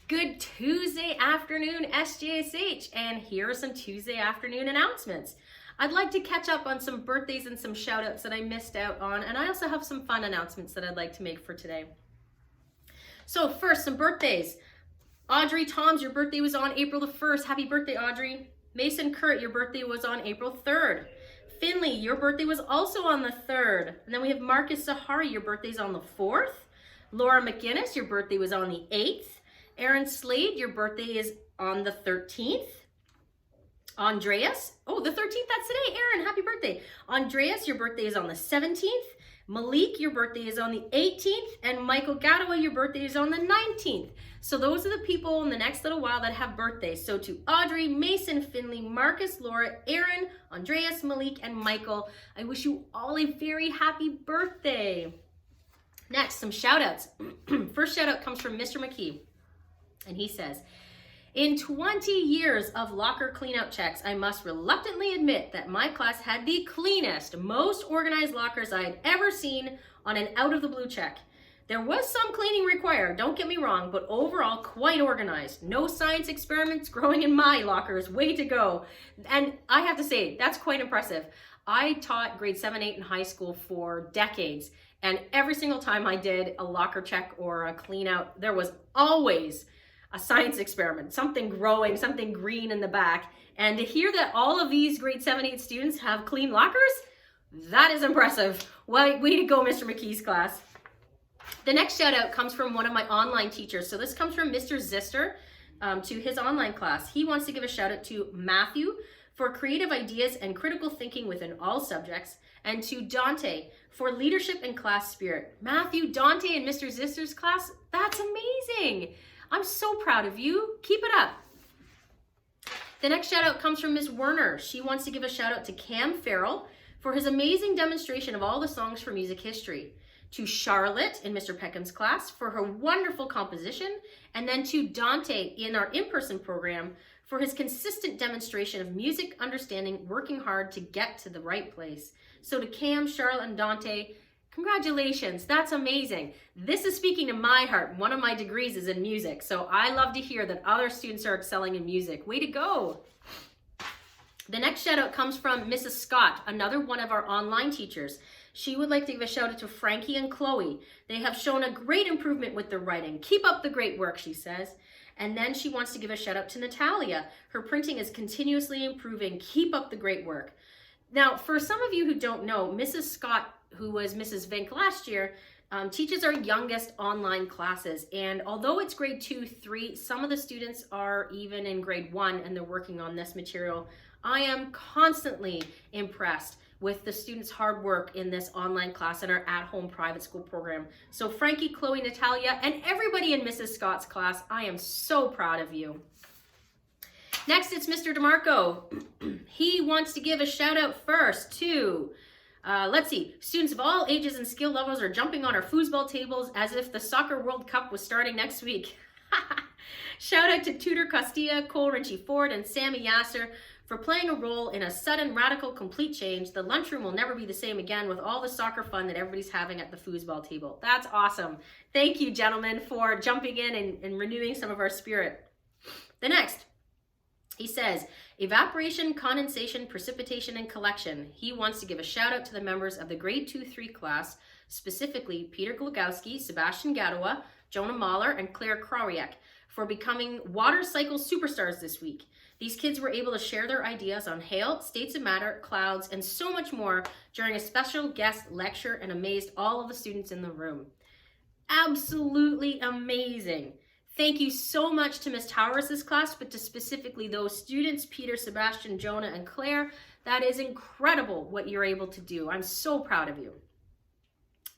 Good Tuesday afternoon, SJSH, and here are some Tuesday afternoon announcements. I'd like to catch up on some birthdays and some shout outs that I missed out on, and I also have some fun announcements that I'd like to make for today. So first, some birthdays. Audrey Toms, your birthday was on April the 1st. Happy birthday, Audrey. Mason Kurt, your birthday was on April 3rd. Finley, your birthday was also on the 3rd. And then we have Marcus Sahari, your birthday's on the 4th. Laura McGinnis, your birthday was on the 8th. Aaron Slade, your birthday is on the 13th. Andreas, oh, the 13th, that's today. Aaron, happy birthday. Andreas, your birthday is on the 17th. Malik, your birthday is on the 18th. And Michael Gadawa, your birthday is on the 19th. So those are the people in the next little while that have birthdays. So to Audrey, Mason, Finley, Marcus, Laura, Aaron, Andreas, Malik, and Michael, I wish you all a very happy birthday. Next, some shout outs. First shout out comes from Mr. McKee. And he says, in 20 years of locker cleanout checks, I must reluctantly admit that my class had the cleanest, most organized lockers I had ever seen on an out-of-the-blue check. There was some cleaning required, don't get me wrong, but overall quite organized. No science experiments growing in my lockers, way to go. And I have to say, that's quite impressive. I taught grade 7, 8 in high school for decades, and every single time I did a locker check or a clean out, there was always a science experiment, something growing, something green in the back. And to hear that all of these grade 7, 8 students have clean lockers, that is impressive. Way to go, Mr. McKee's class. The next shout out comes from one of my online teachers. So this comes from Mr. Zister to his online class. He wants to give a shout out to Matthew for creative ideas and critical thinking within all subjects, and to Dante for leadership and class spirit. Matthew, Dante, and Mr. Zister's class, that's amazing. I'm so proud of you. Keep it up. The next shout out comes from Ms. Werner. She wants to give a shout out to Cam Farrell for his amazing demonstration of all the songs for music history, to Charlotte in Mr. Peckham's class for her wonderful composition, and then to Dante in our in-person program for his consistent demonstration of music understanding, working hard to get to the right place. So to Cam, Charlotte, and Dante, congratulations, that's amazing. This is speaking to my heart. One of my degrees is in music, so I love to hear that other students are excelling in music. Way to go. The next shout out comes from Mrs. Scott, another one of our online teachers. She would like to give a shout out to Frankie and Chloe. They have shown a great improvement with their writing. Keep up the great work, she says. And then she wants to give a shout out to Natalia. Her printing is continuously improving. Keep up the great work. Now, for some of you who don't know, Mrs. Scott, who was Mrs. Vink last year, teaches our youngest online classes. And although it's grade 2, 3, some of the students are even in grade 1 and they're working on this material. I am constantly impressed with the students' hard work in this online class in our at-home private school program. So Frankie, Chloe, Natalia, and everybody in Mrs. Scott's class, I am so proud of you. Next, it's Mr. DeMarco. He wants to give a shout out first to, let's see, students of all ages and skill levels are jumping on our foosball tables as if the Soccer World Cup was starting next week. Shout out to Tudor Costilla, Cole Ritchie Ford, and Sammy Yasser for playing a role in a sudden, radical, complete change. The lunchroom will never be the same again with all the soccer fun that everybody's having at the foosball table. That's awesome. Thank you, gentlemen, for jumping in and renewing some of our spirit. The next, he says, evaporation, condensation, precipitation, and collection. He wants to give a shout out to the members of the grade 2-3 class, specifically Peter Glogowski, Sebastian Gadawa, Jonah Mahler, and Claire Krawiak, for becoming water cycle superstars this week. These kids were able to share their ideas on hail, states of matter, clouds, and so much more during a special guest lecture and amazed all of the students in the room. Absolutely amazing. Thank you so much to Ms. Towers' class, but to specifically those students, Peter, Sebastian, Jonah, and Claire. That is incredible what you're able to do. I'm so proud of you.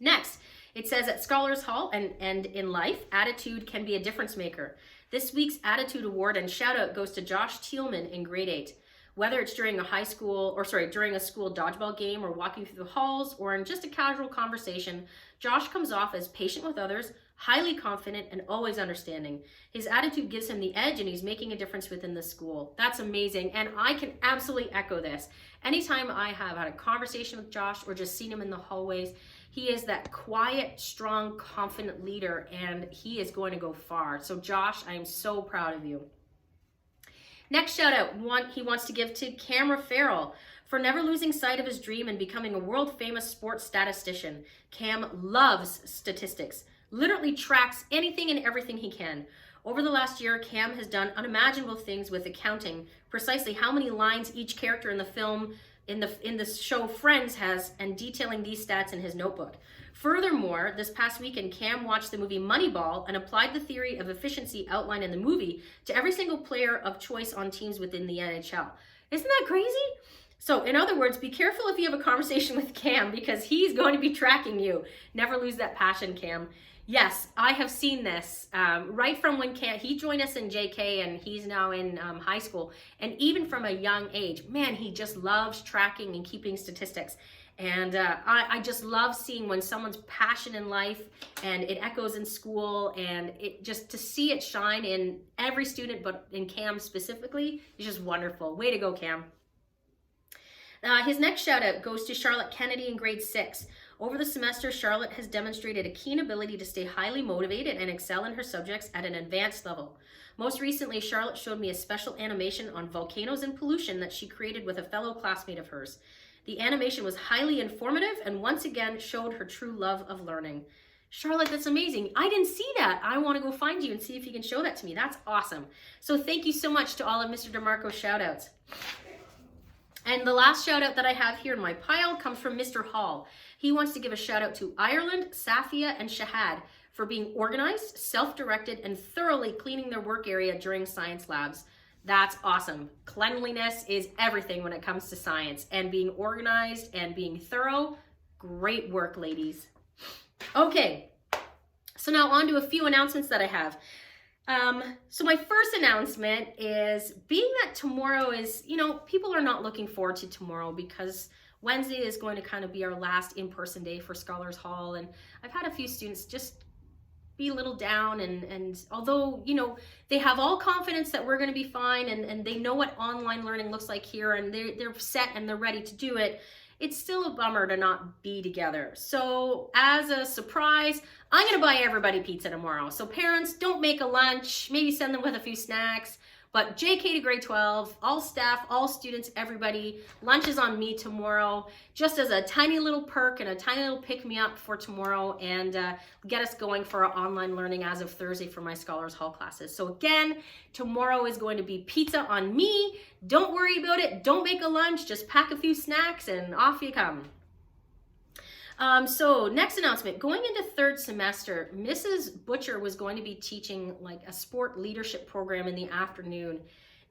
Next, it says at Scholars Hall and in life, attitude can be a difference maker. This week's Attitude Award and shout out goes to Josh Thielman in grade 8. Whether it's during a school dodgeball game or walking through the halls or in just a casual conversation, Josh comes off as patient with others, highly confident, and always understanding. His attitude gives him the edge and he's making a difference within the school. That's amazing, and I can absolutely echo this. Anytime I have had a conversation with Josh or just seen him in the hallways, He is that quiet, strong, confident leader, and he is going to go far. So Josh, I am so proud of you. Next shout out, he wants to give to Cam Farrell for never losing sight of his dream and becoming a world famous sports statistician. Cam loves statistics, literally tracks anything and everything he can. Over the last year, Cam has done unimaginable things with accounting precisely how many lines each character in the film, in the show Friends has, and detailing these stats in his notebook. Furthermore, this past weekend, Cam watched the movie Moneyball and applied the theory of efficiency outlined in the movie to every single player of choice on teams within the NHL. Isn't that crazy? So in other words, be careful if you have a conversation with Cam because he's going to be tracking you. Never lose that passion, Cam. Yes, I have seen this right from when he joined us in JK and he's now in high school. And even from a young age, man, he just loves tracking and keeping statistics. And I just love seeing when someone's passion in life and it echoes in school, and it just to see it shine in every student, but in Cam specifically, is just wonderful. Way to go, Cam. His next shout out goes to Charlotte Kennedy in grade 6. Over the semester, Charlotte has demonstrated a keen ability to stay highly motivated and excel in her subjects at an advanced level. Most recently, Charlotte showed me a special animation on volcanoes and pollution that she created with a fellow classmate of hers. The animation was highly informative and once again showed her true love of learning. Charlotte, that's amazing. I didn't see that. I want to go find you and see if you can show that to me. That's awesome. So thank you so much to all of Mr. DeMarco's shout outs. And the last shout out that I have here in my pile comes from Mr. Hall. He wants to give a shout out to Ireland, Safia, and Shahad for being organized, self-directed, and thoroughly cleaning their work area during science labs. That's awesome. Cleanliness is everything when it comes to science, and being organized and being thorough. Great work, ladies. Okay, so now on to a few announcements that I have. So my first announcement is, being that tomorrow is, people are not looking forward to tomorrow because Wednesday is going to kind of be our last in-person day for Scholars Hall. And I've had a few students just be a little down, and although, they have all confidence that we're going to be fine, and they know what online learning looks like here, and they're set and they're ready to do it, it's still a bummer to not be together. So as a surprise, I'm gonna buy everybody pizza tomorrow. So parents, don't make a lunch, maybe send them with a few snacks, but JK to grade 12, all staff, all students, everybody, lunch is on me tomorrow, just as a tiny little perk and a tiny little pick-me-up for tomorrow, and get us going for our online learning as of Thursday for my Scholars Hall classes. So again, tomorrow is going to be pizza on me. Don't worry about it. Don't make a lunch. Just pack a few snacks and off you come. So next announcement, going into third semester, Mrs. Butcher was going to be teaching like a sport leadership program in the afternoon.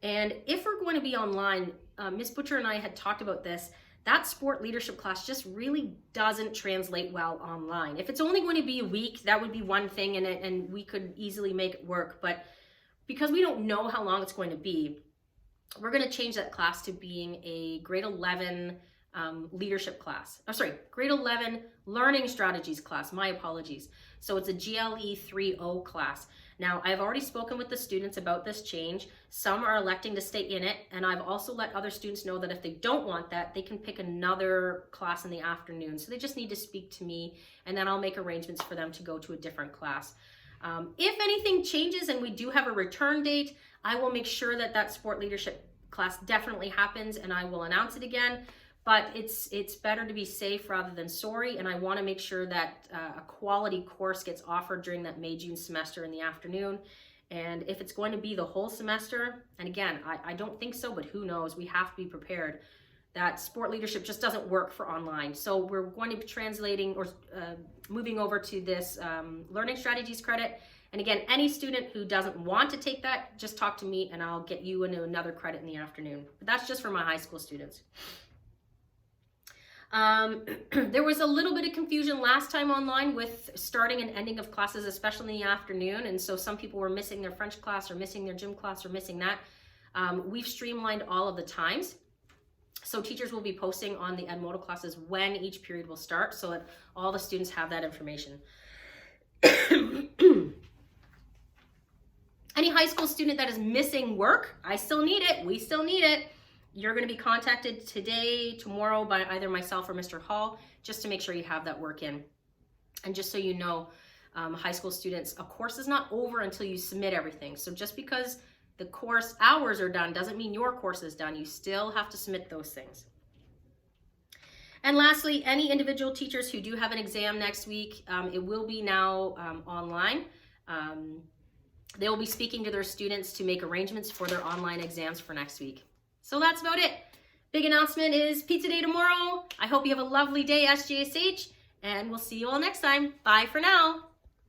And if we're going to be online, Miss Butcher and I had talked about this, that sport leadership class just really doesn't translate well online. If it's only going to be a week, that would be one thing, and we could easily make it work. But because we don't know how long it's going to be, we're going to change that class to being a grade 11 leadership class. Grade 11 learning strategies class. My apologies. So it's a GLE 3.0 class. Now, I've already spoken with the students about this change. Some are electing to stay in it, and I've also let other students know that if they don't want that, they can pick another class in the afternoon. So they just need to speak to me, and then I'll make arrangements for them to go to a different class. If anything changes and we do have a return date, I will make sure that that sport leadership class definitely happens, and I will announce it again. But it's better to be safe rather than sorry, and I want to make sure that a quality course gets offered during that May-June semester in the afternoon. And if it's going to be the whole semester, and again, I don't think so, but who knows, we have to be prepared. That sport leadership just doesn't work for online. So we're going to be translating or moving over to this learning strategies credit. And again, any student who doesn't want to take that, just talk to me and I'll get you into another credit in the afternoon. But that's just for my high school students. There was a little bit of confusion last time online with starting and ending of classes, especially in the afternoon. And so some people were missing their French class or missing their gym class or missing that. We've streamlined all of the times. So teachers will be posting on the Edmodo classes when each period will start so that all the students have that information. Any high school student that is missing work, I still need it. We still need it. You're going to be contacted today, tomorrow by either myself or Mr. Hall, just to make sure you have that work in. And just so you know, high school students, a course is not over until you submit everything. So just because the course hours are done doesn't mean your course is done. You still have to submit those things. And lastly, any individual teachers who do have an exam next week, it will be now online. They will be speaking to their students to make arrangements for their online exams for next week. So that's about it. Big announcement is pizza day tomorrow. I hope you have a lovely day, SJSH, and we'll see you all next time. Bye for now.